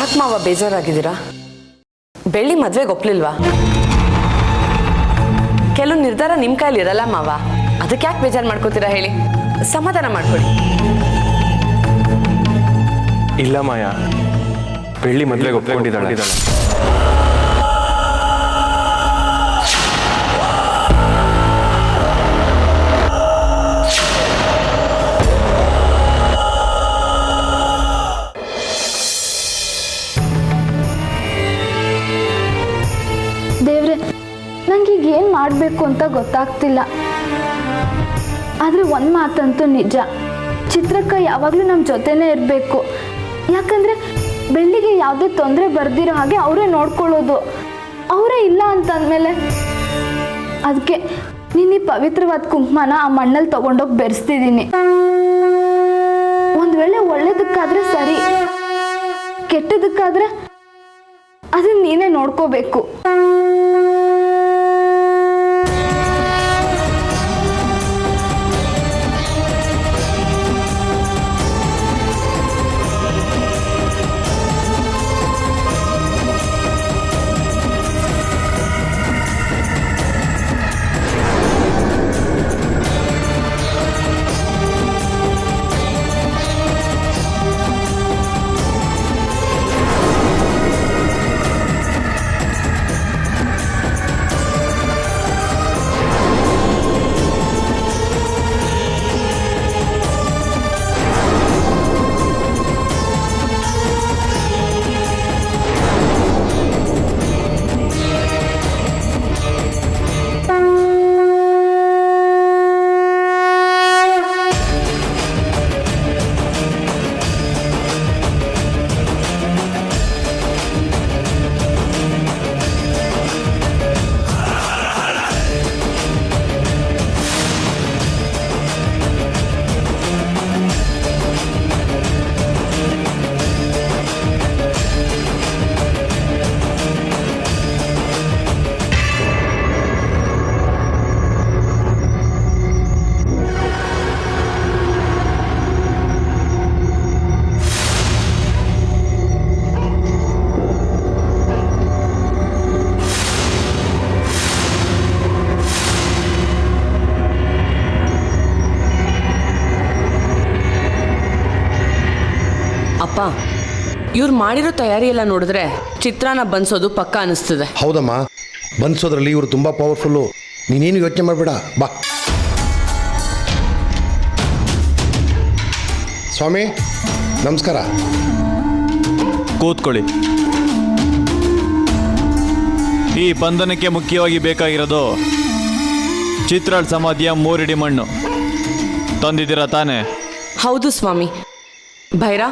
ಯಾಕೆ ಮಾವ ಬೇಜಾರಾಗಿದ್ದೀರಾ? ಬೆಳ್ಳಿ ಮದ್ವೆಗೆ ಒಪ್ಲಿಲ್ವಾ? ಕೆಲವು ನಿರ್ಧಾರ ನಿಮ್ಮ ಕೈಲಿ ಇರಲ್ಲ ಮಾವ, ಅದಕ್ಕೆ ಯಾಕೆ ಬೇಜಾರು ಮಾಡ್ಕೋತೀರಾ ಹೇಳಿ? ಸಮಾಧಾನ ಮಾಡ್ಕೊಳ್ಳಿ. ಇಲ್ಲ ಮಾಯಾ, ಬೆಳ್ಳಿ ಮದ್ವೆಗೆ ಒಪ್ಕೊಂಡಿದ್ದಾಳೆ. ದೇವ್ರೆ, ನಂಗೀಗ ಏನು ಮಾಡಬೇಕು ಅಂತ ಗೊತ್ತಾಗ್ತಿಲ್ಲ. ಆದರೆ ಒಂದು ಮಾತಂತೂ ನಿಜ, ಚಿತ್ರಕ್ಕ ಯಾವಾಗಲೂ ನಮ್ಮ ಜೊತೆನೇ ಇರಬೇಕು. ಯಾಕಂದರೆ ಬೆಳ್ಳಿಗೆ ಯಾವುದೇ ತೊಂದರೆ ಬರ್ದಿರೋ ಹಾಗೆ ಅವರೇ ನೋಡ್ಕೊಳ್ಳೋದು. ಅವರೇ ಇಲ್ಲ ಅಂತಂದಮೇಲೆ ಅದಕ್ಕೆ ನೀನು ಈ ಪವಿತ್ರವಾದ ಕುಂಕುಮನ ಆ ಮಣ್ಣಲ್ಲಿ ತೊಗೊಂಡೋಗಿ ಬೆರೆಸ್ತಿದ್ದೀನಿ. ಒಂದು ವೇಳೆ ಒಳ್ಳೇದಕ್ಕಾದರೆ ಸರಿ, ಕೆಟ್ಟದಕ್ಕಾದರೆ ಅದನ್ನ ನೀನೇ ನೋಡ್ಕೋಬೇಕು. ಅಪ್ಪ, ಇವ್ರು ಮಾಡಿರೋ ತಯಾರಿ ಎಲ್ಲ ನೋಡಿದ್ರೆ ಚಿತ್ರಾನ್ನ ಬನ್ಸೋದು ಪಕ್ಕ ಅನಿಸ್ತದೆ. ಹೌದಮ್ಮ, ಬನ್ಸೋದ್ರಲ್ಲಿ ಇವರು ತುಂಬ ಪವರ್ಫುಲ್ಲು. ನೀನೇನು ಯೋಚನೆ ಮಾಡಬೇಡ, ಬಾ. ಸ್ವಾಮಿ ನಮಸ್ಕಾರ. ಕೂತ್ಕೊಳ್ಳಿ. ಈ ಬಂಧನಕ್ಕೆ ಮುಖ್ಯವಾಗಿ ಬೇಕಾಗಿರೋದು ಚಿತ್ರಾಳ್ ಸಮಾಧಿಯ 3 ಅಡಿ ಮಣ್ಣು ತಂದಿದ್ದೀರಾ ತಾನೇ? ಹೌದು ಸ್ವಾಮಿ. ಭೈರ,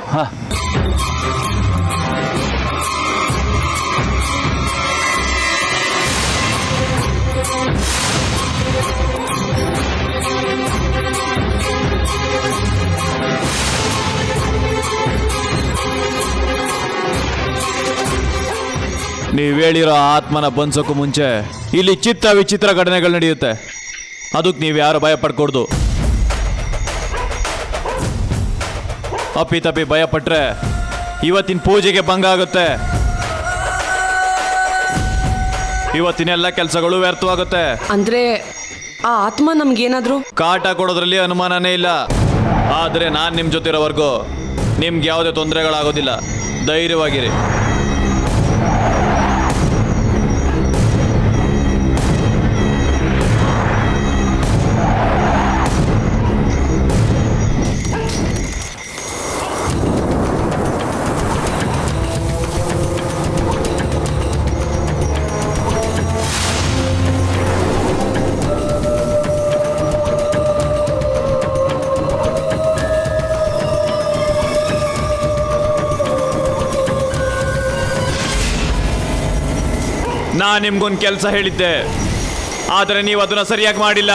ನೀವು ಹೇಳಿರೋ ಆತ್ಮನ ಬಂದ್ಸೋಕ್ಕೂ ಮುಂಚೆ ಇಲ್ಲಿ ಚಿತ್ರ ವಿಚಿತ್ರ ಘಟನೆಗಳು ನಡೆಯುತ್ತೆ. ಅದಕ್ಕೆ ನೀವು ಯಾರು ಭಯ ಪಡ್ಕೊಡ್ದು. ಅಪ್ಪಿ ಭಯ ಪಟ್ರೆ ಇವತ್ತಿನ ಪೂಜೆಗೆ ಭಂಗ ಆಗುತ್ತೆ. ಇವತ್ತಿನ ಎಲ್ಲ ಕೆಲಸಗಳು ವ್ಯರ್ಥವಾಗುತ್ತೆ. ಅಂದ್ರೆ ಆ ಆತ್ಮ ನಮ್ಗೇನಾದ್ರು ಕಾಟ ಕೊಡೋದ್ರಲ್ಲಿ ಅನುಮಾನನೇ ಇಲ್ಲ. ಆದರೆ ನಾನು ನಿಮ್ಮ ಜೊತೆ ಇರೋವರೆಗೂ ನಿಮ್ಗೆ ಯಾವುದೇ ತೊಂದರೆಗಳಾಗೋದಿಲ್ಲ. ಧೈರ್ಯವಾಗಿರಿ. ನಾನು ನಿಮ್ಗೊಂದು ಕೆಲಸ ಹೇಳಿದ್ದೆ, ಆದರೆ ನೀವು ಅದನ್ನ ಸರಿಯಾಗಿ ಮಾಡಿಲ್ಲ.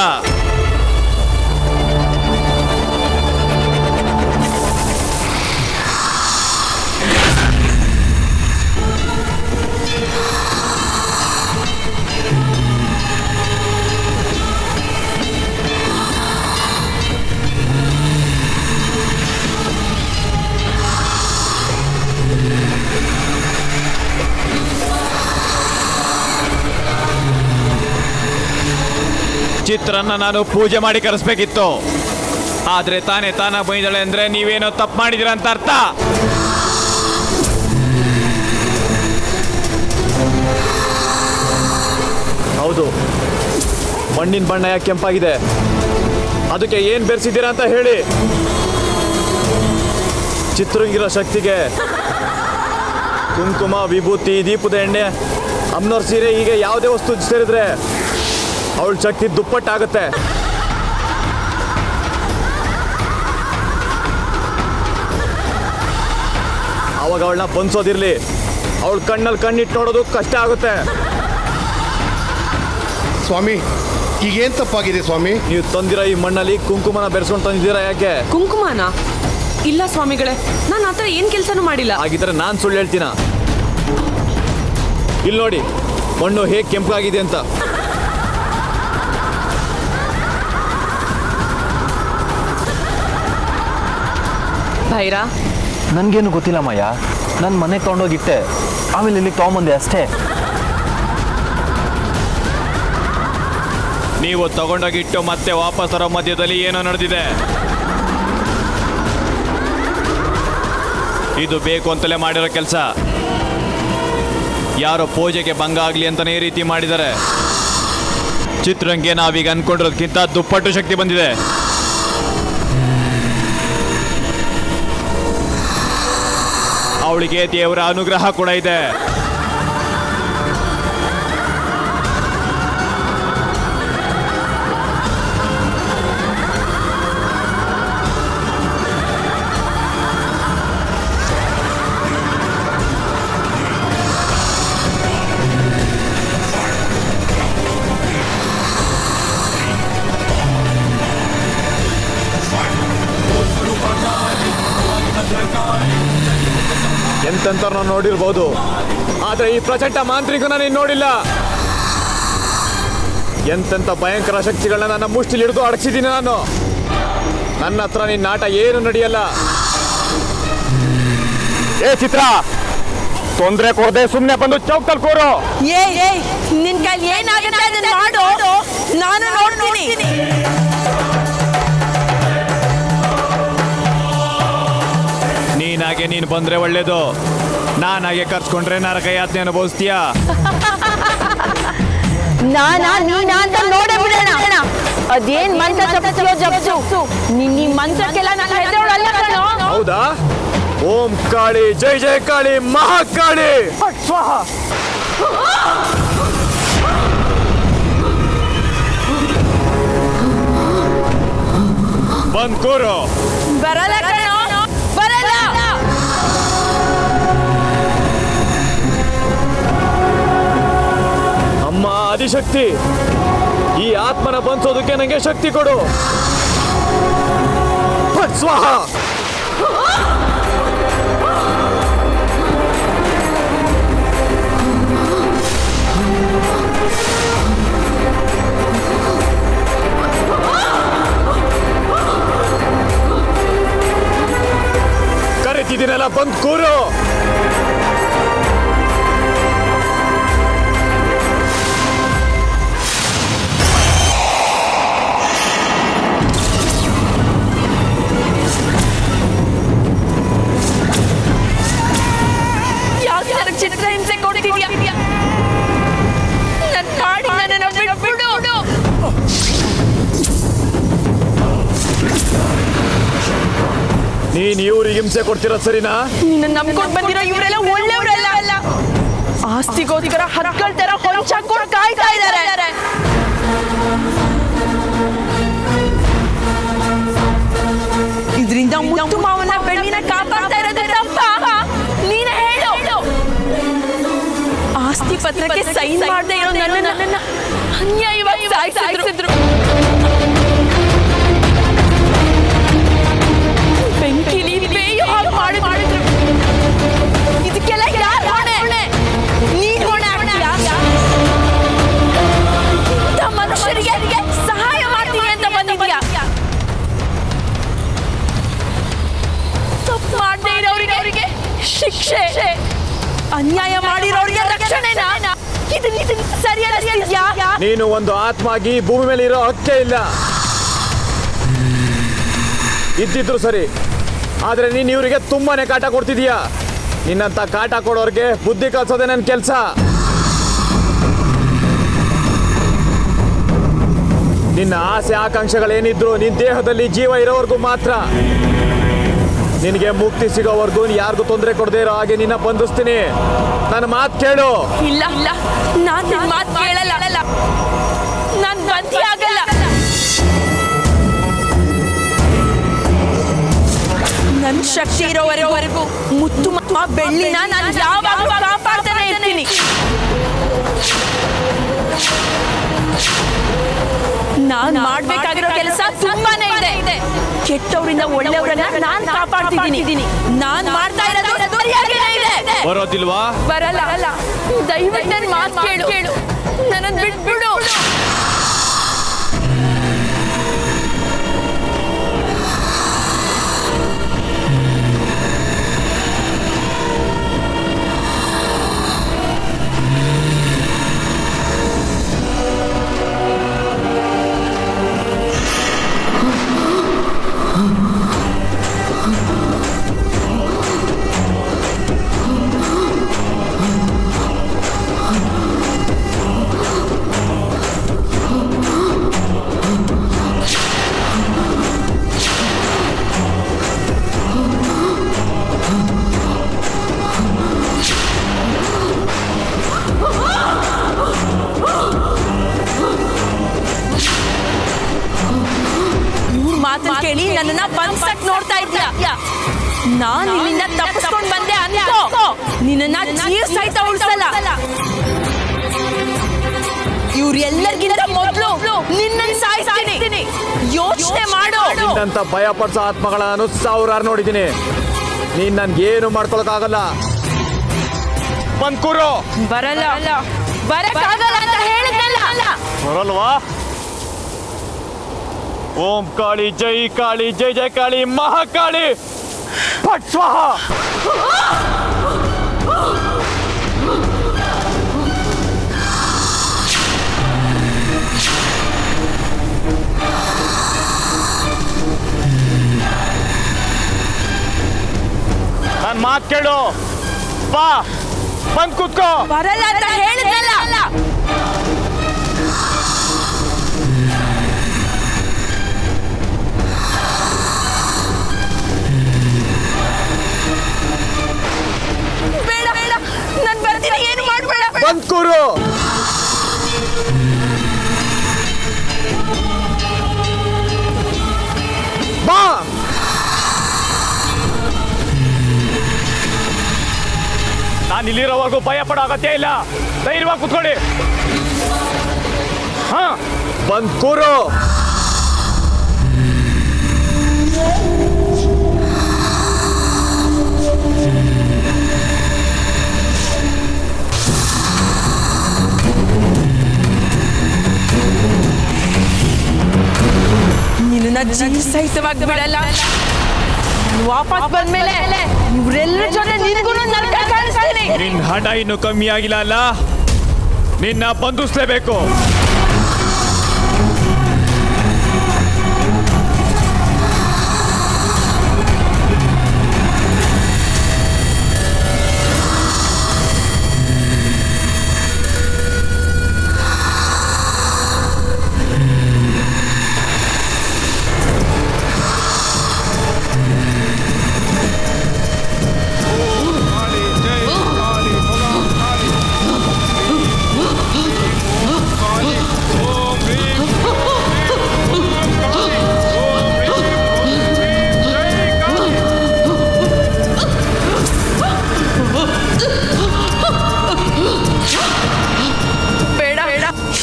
ಚಿತ್ರನ್ನ ನಾನು ಪೂಜೆ ಮಾಡಿ ಕರೆಸ್ಬೇಕಿತ್ತು. ಆದ್ರೆ ತಾನ ಬೈದಳೆ ಅಂದ್ರೆ ನೀವೇನೋ ತಪ್ಪು ಮಾಡಿದಿರ ಅಂತ ಅರ್ಥ. ಹೌದು, ಮಣ್ಣಿನ ಬಣ್ಣ ಯಾಕೆ ಕೆಂಪಾಗಿದೆ, ಅದಕ್ಕೆ ಏನ್ ಬೆರೆಸಿದ್ದೀರಾ ಅಂತ ಹೇಳಿ. ಚಿತ್ರಂಗಿರೋ ಶಕ್ತಿಗೆ ಕುಂಕುಮ, ವಿಭೂತಿ, ದೀಪದ ಎಣ್ಣೆ, ಅಮ್ಮನವ್ರ ಸೀರೆ, ಹೀಗೆ ಯಾವುದೇ ವಸ್ತು ಸೇರಿದ್ರೆ ಅವಳ ಶಕ್ತಿ ದುಪ್ಪಟ್ಟಾಗುತ್ತೆ. ಅವಾಗ ಅವಳನ್ನ ಬಂದ್ಸೋದಿರ್ಲಿ, ಅವಳ ಕಣ್ಣಲ್ಲಿ ಕಣ್ಣಿಟ್ಟು ನೋಡೋದು ಕಷ್ಟ ಆಗುತ್ತೆ. ಸ್ವಾಮಿ ಈಗೇನು ತಪ್ಪಾಗಿದೆ ಸ್ವಾಮಿ? ನೀವು ತಂದಿರೋ ಈ ಮಣ್ಣಲ್ಲಿ ಕುಂಕುಮನ ಬೆರೆಸ್ಕೊಂಡು ತಂದಿದ್ದೀರಾ ಯಾಕೆ? ಕುಂಕುಮನ? ಇಲ್ಲ ಸ್ವಾಮಿಗಳೇ, ನಾನು ಆ ಥರ ಏನು ಕೆಲಸನೂ ಮಾಡಿಲ್ಲ. ಹಾಗಿದ್ರೆ ನಾನು ಸುಳ್ಳು ಹೇಳ್ತೀನ? ಇಲ್ಲಿ ನೋಡಿ ಮಣ್ಣು ಹೇಗೆ ಕೆಂಪಾಗಿದೆ ಅಂತ. ಭೈರಾ, ನನಗೇನು ಗೊತ್ತಿಲ್ಲ ಮಾಯ, ನನ್ನ ಮನೆಗೆ ತೊಗೊಂಡೋಗಿಟ್ಟೆ, ಆಮೇಲೆ ಇಲ್ಲಿಗೆ ತೊಗೊಂಬಂದೆ ಅಷ್ಟೇ. ನೀವು ತಗೊಂಡೋಗಿಟ್ಟು ಮತ್ತೆ ವಾಪಸ್ ತರೋ ಮಧ್ಯದಲ್ಲಿ ಏನೋ ನಡೆದಿದೆ. ಇದು ಬೇಕು ಅಂತಲೇ ಮಾಡಿರೋ ಕೆಲಸ. ಯಾರೋ ಪೂಜೆಗೆ ಭಂಗ ಆಗಲಿ ಅಂತಾನೆ ಈ ರೀತಿ ಮಾಡಿದ್ದಾರೆ. ಚಿತ್ರಂಗೆ ನಾವೀಗ ಅನ್ಕೊಂಡಿರೋದಕ್ಕಿಂತ ದುಪ್ಪಟ್ಟು ಶಕ್ತಿ ಬಂದಿದೆ. ಅವಳಿಗೆ ದೇವರ ಅನುಗ್ರಹ ಕೂಡ ಇದೆ. ಎಂತೆಂಥವ್ರು ನಾವು ನೋಡಿರ್ಬೋದು, ಆದ್ರೆ ಈ ಪ್ರಚಂಡ ಮಾಂತ್ರಿಕನ ನೀನು ನೋಡಿಲ್ಲ. ಎಂತೆಂಥ ಭಯಂಕರ ಶಕ್ತಿಗಳನ್ನ ನನ್ನ ಮುಷ್ಟಿಲಿ ಹಿಡಿದು ಅಡಗಿಸಿದ್ದೀನಿ ನಾನು. ನನ್ನ ಹತ್ರ ನಿನ್ನ ನಾಟ ಏನು ನಡೆಯಲ್ಲ. ಏ ಚಿತ್ರ, ತೊಂದರೆ ಕೊಡದೆ ಸುಮ್ಮನೆ ಬಂದು ಚೌಕಲ್ಲಿ ಕೂರು. ನಿನ್ ಕೈಲಿ ಏನಾಗುತ್ತೆ ಅದನ್ನ ಮಾಡು, ನಾನು ನೋಡ್ತೀನಿ. ನೀನಾಗೆ ನೀನು ಬಂದ್ರೆ ಒಳ್ಳೇದು, ನಾನಾಗೆ ಕರ್ಸ್ಕೊಂಡ್ರೆ ನರಕ ಯಾತನೆ ಅನುಭವಿಸ್ತೀಯಾ? ನೀನಾ ಅಂತ ನೋಡೇ ಬಿಡೋಣ. ಅದೇನ್ ಮಂತ್ರ ಜಪಿಸು, ನಿನ್ನ ಮಂತ್ರಕ್ಕೆಲ್ಲ ನಾನು ಹೆದರೋಳಲ್ಲ ಕಣೋ. ಹೌದಾ? ಓಂ ಕಾಳಿ, ಜೈ ಜೈ ಕಾಳಿ, ಮಹಾಕಾಳಿ. ಬಂದ್ ಕೂರು. ಬರಲ್ಲ ಕಣೋ, ಬರಲ್ಲ. ಅಮ್ಮ ಆದಿಶಕ್ತಿ, ಈ ಆತ್ಮನ ಬಂಧಿಸೋದಕ್ಕೆ ನನಗೆ ಶಕ್ತಿ ಕೊಡು. ಫಟ್ ಸ್ವಾಹ. ಕರೀತಿದ್ದೀನಲ್ಲ, ಬಂದ್ ಕೂರು. ಯಾಕೆ ನನಗೆ ಚಿತ್ರ ಹಿಂಸೆ ಕೊಡ್ತಿದ್ಯಾ? ನನ್ನ ಕಾಡಿ ನನ್ನನ್ನು ಬಿಟ್ಬಿಡು. ನೀನ್ ಇವ್ರಿಗೆ ಹಿಂಸೆ ಕೊಡ್ತಿರೋ ಸರಿನಾ? ನಿನ್ನ ನಂಬ್ಕೊಂಡು ಬಂದಿರೋ ಇವರೆಲ್ಲ ಒಳ್ಳೆಯವರಲ್ಲ. ಆಸ್ತಿಗೋಸ್ಕರ ಹಕ್ಕಳ ತರ ಹೊಂಚಾಕೊಂಡು ಕಾಯ್ತಾ ಇದ್ದಾರೆ. ಇದರಿಂದ ಮುತ್ತು ಮಾವನ ಬೆಳ್ಳಿನ ಕಾಪಾಡ್ತಾ ಇರೋದು ತಪ್ಪ? ನೀನೇ ಹೇಳು. ಆಸ್ತಿ ಪತ್ರಕ್ಕೆ ಸೈನ್ ಮಾಡದೆ ಇರೋ ನನ್ನನ್ನ ಅನ್ಯಾಯವಾಗಿ ಸಾಯಿಸಿದ್ರು. ಬೆಂಕಿಲಿ ಬೇಯೋ ಹಾಗೆ ಮಾಡಿದ್ರು. ಇದಕ್ಕೆಲ್ಲ ಯಾರು ಹೊಣೆ? ನೀನ್ ಹೊಣೆ ಆಗ್ತೀಯಾ? ಮನುಷ್ಯರಿಗೆ ಸಹಾಯ ಮಾಡ್ತೀನಿ ಅಂತ ಬಂದಿದ್ಯಾ? ತಪ್ಪು ಮಾಡದೆ ಇರೋರಿಗೆ ಶಿಕ್ಷೆ, ಅನ್ಯಾಯ ಮಾಡಿರೋರಿಗೆ ರಕ್ಷಣೆನಾ? ಇದನ್ನ ಸರಿಯಾದ ನೀನು ಒಂದು ಆತ್ಮ ಆಗಿ ಭೂಮಿ ಮೇಲೆ ಇರೋ ಹಕ್ಕೇ ಇಲ್ಲ. ಇದ್ದಿದ್ರು ಸರಿ, ಆದ್ರೆ ನೀನು ಇವರಿಗೆ ತುಂಬಾನೇ ಕಾಟ ಕೊಡ್ತಿದೀಯ. ನಿನ್ನಂತ ಕಾಟ ಕೊಡೋರ್ಗೆ ಬುದ್ಧಿ ಕಲ್ಸೋದೇ ನನ್ನ ಕೆಲಸ. ನಿನ್ನ ಆಸೆ ಆಕಾಂಕ್ಷೆಗಳೇನಿದ್ರು ನಿನ್ನ ದೇಹದಲ್ಲಿ ಜೀವ ಇರೋವರೆಗೂ ಮಾತ್ರ. ನಿನಗೆ ಮುಕ್ತಿ ಸಿಗೋವರೆಗೂ ಯಾರಿಗೂ ತೊಂದರೆ ಕೊಡದೇ ಇರೋ ಹಾಗೆ ನಿನ್ನ ಬಂಧಿಸ್ತೀನಿ. ನನ್ನ ಮಾತು ಕೇಳು. ಇಲ್ಲ ಇಲ್ಲ, ನಾನ್ ನಿನ್ ಮಾತು ಕೇಳಲ್ಲ. ನಾನ್ ಬಂದಿ ಆಗಲ್ಲ. ನನ್ ಶಕ್ತಿ ಇರೋವರೆಗೂ ಮುತ್ತು ಬೆಳ್ಳಿನ ನಾನು ಯಾವಾಗಲೂ ಕಾಪಾಡ್ತಾನೆ ಇರ್ತೀನಿ. ನಾನ್ ಮಾಡ್ಬೇಕಾಗಿರೋ ಕೆಲಸ ತುಂಬಾನೇ ಇದೆ. ಕೆಟ್ಟವರಿಂದ ಒಳ್ಳೆಯವರನ್ನ ನಾನ್ ಕಾಪಾಡ್ತಿದ್ದೀನಿ. ನಾನ್ ಮಾಡ್ತಾ ಇರೋದು ಸರಿಯಾಗಿನೇ ಇದೆ. ಬರೋದಿಲ್ವಾ? ಬರಲ್ಲ. ದಯವಿಟ್ಟು ನನ್ನ ಮಾತು ಕೇಳು. ನನ್ನ ಬಿಟ್ಬಿಡು. ಮಾತನ್ನ ಕೇಳಿ ನನ್ನನ್ನ ಬಂದ್ಸಕ್ ನೋಡ್ತಾ ಇದ್ಯಾ? ನಾನು ಇಲ್ಲಿಂದ ತಪ್ಪಿಸ್ಕೊಂಡ್ ಬಂದೆ ಅನ್ಕೋ, ನಿನ್ನ ಜೀವ ಸಹಿತ ಉಳಿಸಲ್ಲ. ಇವ್ರೆಲ್ಲರಿಗಿಂತ ಮೊದಲು ನಿನ್ನ ಸಾಯಿಸ್ತೀನಿ. ಯೋಚನೆ ಮಾಡು. ನಿನ್ನಂತ ಭಯ ಪಡಿಸೋ ಆತ್ಮಗಳನ್ನು ಸಾವಿರಾರು ನೋಡಿದ್ದೀನಿ. ನೀನ್ ನನ್ಗೇನು ಮಾಡ್ಕೊಳಕ್ಕಾಗಲ್ಲ. ಬಂದ್ ಕೂರು. ಬರಕ್ಕಾಗಲ್ಲ ಅಂತ ಹೇಳಿದ್ನಲ್ಲ. ಬರಲ್ವಾ? ಓಂ ಕಾಳಿ ಜೈ ಕಾಳಿ ಜೈ ಜೈ ಕಾಳಿ ಮಹಾಕಾಳಿ ಫಟ್ ಸ್ವಾಹ. ನನ್ ಮಾತ್ ಕೇಳು. ಬಾ, ಬಂದ್ ಕೂತ್ಕೋ. ಬರಲ್ಲ ಅಂತ ಹೇಳಿದ್ನಲ್ಲ. ಬೇಡ, ನಾನ್ ಬರ್ತೀನಿ. ಏನು ಮಾಡ್ಬೇಡ. ಬಂದ್ ಕೂರು. ಬಾ. ನಾನು ಇಲ್ಲಿರೋವರೆಗೂ ಭಯ ಪಡೋ ಅಗತ್ಯ ಇಲ್ಲ. ಧೈರ್ಯವಾಗಿ ಕೂತ್ಕೊಳ್ಳಿ. ಹಾ, ಬಂದ್ ಕೂರು. ನಿನ್ನ ಜೀವ ಸಹಿತವಾಗಿ ಬಿಡಲ್ಲ. ವಾಪಸ್ ಬಂದ್ಮೇಲೆ ಇವರೆಲ್ಲರ ಜೊತೆ ನಿನ್ಗೂ ನರಕ ಕಾಣಿಸ್ತೀನಿ. ನಿನ್ ಹಣ ಇನ್ನು ಕಮ್ಮಿ ಆಗಿಲ್ಲ ಅಲ್ಲ? ನಿನ್ನ ಬಂಧಿಸ್ಲೇಬೇಕು.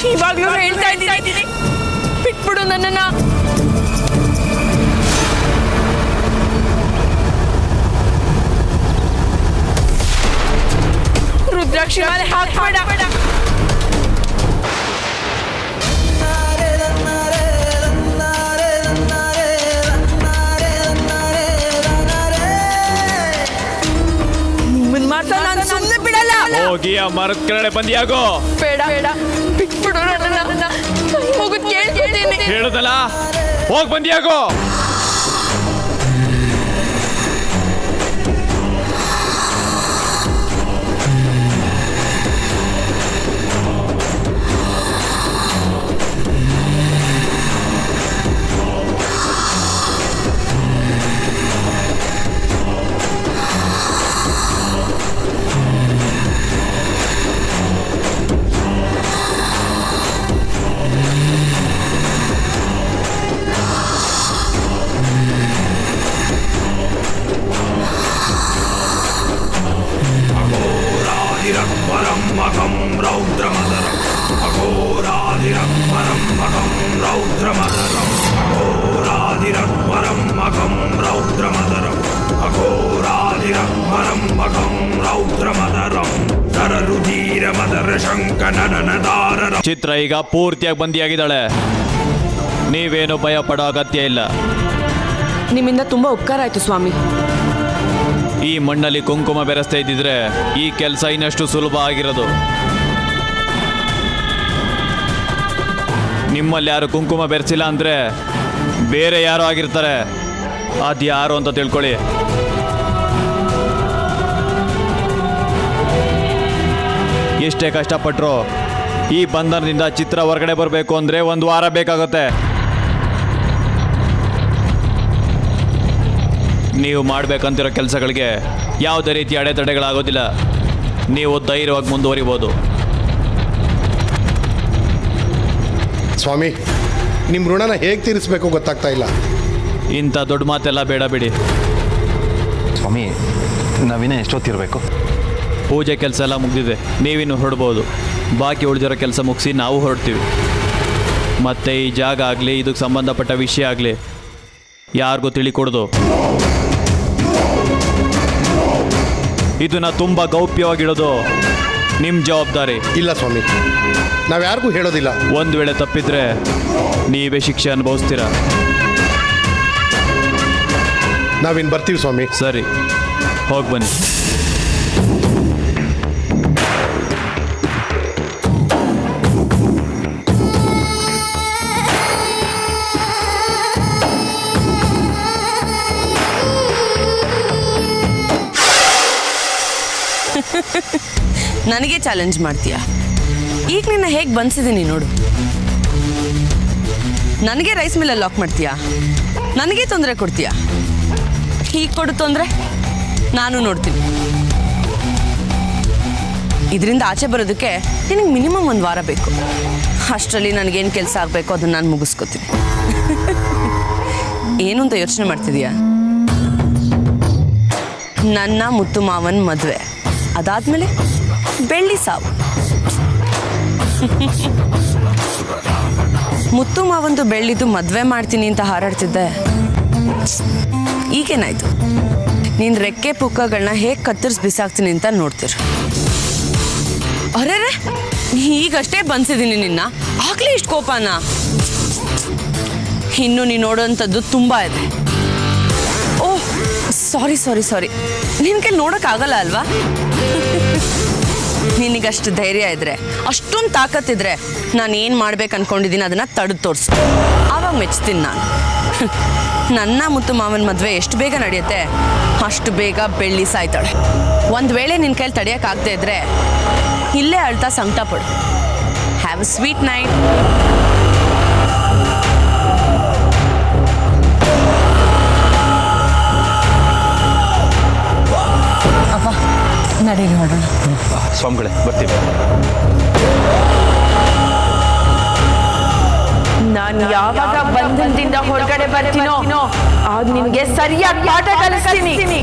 ಇವಾಗ್ಲೂ ಹೇಳ್ತಾ ಇದ್ದೀನಿ, ಬಿಟ್ಬಿಡು ನನ್ನನ್ನ. ರುದ್ರಾಕ್ಷಿ ಮಾಲೆ ಹಾಕ್ಬೇಡ. ನಿಮ್ಮನ್ ಮಾತ್ರ ನಾನು ಸುಮ್ಮನೆ ಬಿಡಲ್ಲ. ಹೋಗಿ ಆ ಮರದ ಕೆಳಗಡೆ ಬಂದಿಯಾಗೋ. ಬೇಡ, ಬಿಟ್ಬಿಡು ನನ್ನನ್ನ. ಹೇಳಿದಲ್ಲ, ಹೋಗ್ ಬಂದಿಯಾಗೋ. ಚಿತ್ರ ಈಗ ಪೂರ್ತಿಯಾಗಿ ಬಂದಿಯಾಗಿದ್ದಾಳೆ. ನೀವೇನು ಭಯ ಪಡೋ ಅಗತ್ಯ ಇಲ್ಲ. ನಿಮ್ಮಿಂದ ತುಂಬಾ ಉಪಕಾರ ಆಯ್ತು ಸ್ವಾಮಿ. ಈ ಮಣ್ಣಲ್ಲಿ ಕುಂಕುಮ ಬೆರೆಸ್ತಾ ಇದ್ದಿದ್ರೆ ಈ ಕೆಲಸ ಇನ್ನಷ್ಟು ಸುಲಭ ಆಗಿರೋದು. ನಿಮ್ಮಲ್ಲಿ ಯಾರು ಕುಂಕುಮ ಬೆರೆಸಿಲ್ಲ ಅಂದ್ರೆ ಬೇರೆ ಯಾರು ಆಗಿರ್ತಾರೆ. ಅದ್ಯಾರು ಅಂತ ತಿಳ್ಕೊಳ್ಳಿ. ಎಷ್ಟೇ ಕಷ್ಟಪಟ್ಟರು ಈ ಬಂಧನದಿಂದ ಚಿತ್ರ ಹೊರಗಡೆ ಬರಬೇಕು ಅಂದರೆ 1 ವಾರ ಬೇಕಾಗುತ್ತೆ. ನೀವು ಮಾಡಬೇಕಂತಿರೋ ಕೆಲಸಗಳಿಗೆ ಯಾವುದೇ ರೀತಿ ಅಡೆತಡೆಗಳಾಗೋದಿಲ್ಲ. ನೀವು ಧೈರ್ಯವಾಗಿ ಮುಂದುವರಿಬೋದು. ಸ್ವಾಮಿ, ನಿಮ್ಮ ಋಣನ ಹೇಗೆ ತೀರಿಸಬೇಕು ಗೊತ್ತಾಗ್ತಾ ಇಲ್ಲ. ಇಂಥ ದೊಡ್ಡ ಮಾತೆಲ್ಲ ಬೇಡ ಬಿಡಿ. ಸ್ವಾಮಿ, ನಾವಿನ್ನ ಎಷ್ಟೊತ್ತಿರಬೇಕು? ಪೂಜೆ ಕೆಲಸ ಎಲ್ಲ ಮುಗಿದಿದೆ, ನೀವಿನ್ನು ಹೊರಡ್ಬೋದು. ಬಾಕಿ ಉಳಿದಿರೋ ಕೆಲಸ ಮುಗಿಸಿ ನಾವು ಹೊರಡ್ತೀವಿ. ಮತ್ತು ಈ ಜಾಗ ಆಗಲಿ, ಇದಕ್ಕೆ ಸಂಬಂಧಪಟ್ಟ ವಿಷಯ ಆಗಲಿ ಯಾರಿಗೂ ತಿಳಿಕೊಡ್ದು. ಇದನ್ನ ತುಂಬ ಗೌಪ್ಯವಾಗಿಡೋದು ನಿಮ್ಮ ಜವಾಬ್ದಾರಿ. ಇಲ್ಲ ಸ್ವಾಮಿ, ನಾವು ಯಾರಿಗೂ ಹೇಳೋದಿಲ್ಲ. ಒಂದು ವೇಳೆ ತಪ್ಪಿದ್ರೆ ನೀವೇ ಶಿಕ್ಷೆ ಅನುಭವಿಸ್ತೀರ. ನಾವಿನ್ನು ಬರ್ತೀವಿ ಸ್ವಾಮಿ. ಸರಿ, ಹೋಗಿ ಬನ್ನಿ. ನನಗೆ ಚಾಲೆಂಜ್ ಮಾಡ್ತೀಯ? ಈಗ ನಿನ್ನ ಹೇಗೆ ಬಂದಿದ್ದೀನಿ ನೋಡು. ನನಗೆ ರೈಸ್ ಮಿಲ್ಲಲ್ಲಿ ಲಾಕ್ ಮಾಡ್ತೀಯಾ? ನನಗೆ ತೊಂದರೆ ಕೊಡ್ತೀಯಾ? ಹೀಗೆ ಕೊಡು ತೊಂದರೆ, ನಾನು ನೋಡ್ತೀನಿ. ಇದರಿಂದ ಆಚೆ ಬರೋದಕ್ಕೆ ನಿನಗೆ ಮಿನಿಮಮ್ 1 ವಾರ ಬೇಕು. ಅಷ್ಟರಲ್ಲಿ ನನಗೇನು ಕೆಲಸ ಆಗಬೇಕು ಅದನ್ನು ನಾನು ಮುಗಿಸ್ಕೊತೀನಿ. ಏನು ಅಂತ ಯೋಚನೆ ಮಾಡ್ತಿದೀಯಾ? ನನ್ನ ಮುತ್ತು ಮಾವನ ಮದುವೆ, ಅದಾದ್ಮೇಲೆ ಬೆಳ್ಳಿ ಸಾವು. ಮುತ್ತು ಮಾವಂದು ಬೆಳ್ಳಿದು ಮದುವೆ ಮಾಡ್ತೀನಿ ಅಂತ ಹಾರಾಡ್ತಿದ್ದೆ. ಈಗೇನಾಯ್ತು? ನೀನು ರೆಕ್ಕೆ ಪುಕ್ಕಗಳನ್ನ ಹೇಗೆ ಕತ್ತರಿಸಿ ಬಿಸಾಕ್ತೀನಿ ಅಂತ ನೋಡ್ತೀರ. ಅರೆ ಈಗಷ್ಟೇ ಬಂದಿದ್ದೀನಿ ನಿನ್ನ, ಆಗ್ಲೇ ಇಷ್ಟು ಕೋಪನಾ? ಇನ್ನು ನೀನು ನೋಡೋವಂಥದ್ದು ತುಂಬ ಇದೆ. ಓಹ್ ಸಾರಿ, ನಿನ್ನ ಕೈಲಿ ನೋಡೋಕ್ಕಾಗಲ್ಲ ಅಲ್ವಾ? ನಿನಗಷ್ಟು ಧೈರ್ಯ ಇದ್ರೆ, ಅಷ್ಟೊಂದು ತಾಕತ್ತಿದ್ರೆ, ನಾನು ಏನು ಮಾಡ್ಬೇಕು ಅನ್ಕೊಂಡಿದ್ದೀನಿ ಅದನ್ನು ತಡೆದು ತೋರಿಸು. ಆವಾಗ ಮೆಚ್ತೀನಿ ನಾನು. ನನ್ನ ಮುತ್ತು ಮಾವನ ಮದುವೆ ಎಷ್ಟು ಬೇಗ ನಡೆಯುತ್ತೆ ಅಷ್ಟು ಬೇಗ ಬೆಳ್ಳಿ ಸಾಯ್ತಾಳೆ. ಒಂದು ವೇಳೆ ನಿನ್ನ ಕೈಲಿ ತಡೆಯೋಕ್ಕಾಗದೇ ಇದ್ರೆ ಇಲ್ಲೇ ಅಳ್ತಾ ಸಂಕಟ ಪಡು. Have a sweet night. ಅಪ್ಪ ನಡೀರಿ ಹೊರಡೋಣ. ಸ್ವಾಮಿಗಳೇ, ಬರ್ತೀವಿ. ನಾನು ಯಾವಾಗ ಬಂಧನದಿಂದ ಹೊರಗಡೆ ಬರ್ತೀನೋ ಆಗ ನಿನಗೆ ಸರಿಯಾಗಿ ಪಾಠ ಕಲಿಸ್ತೀನಿ.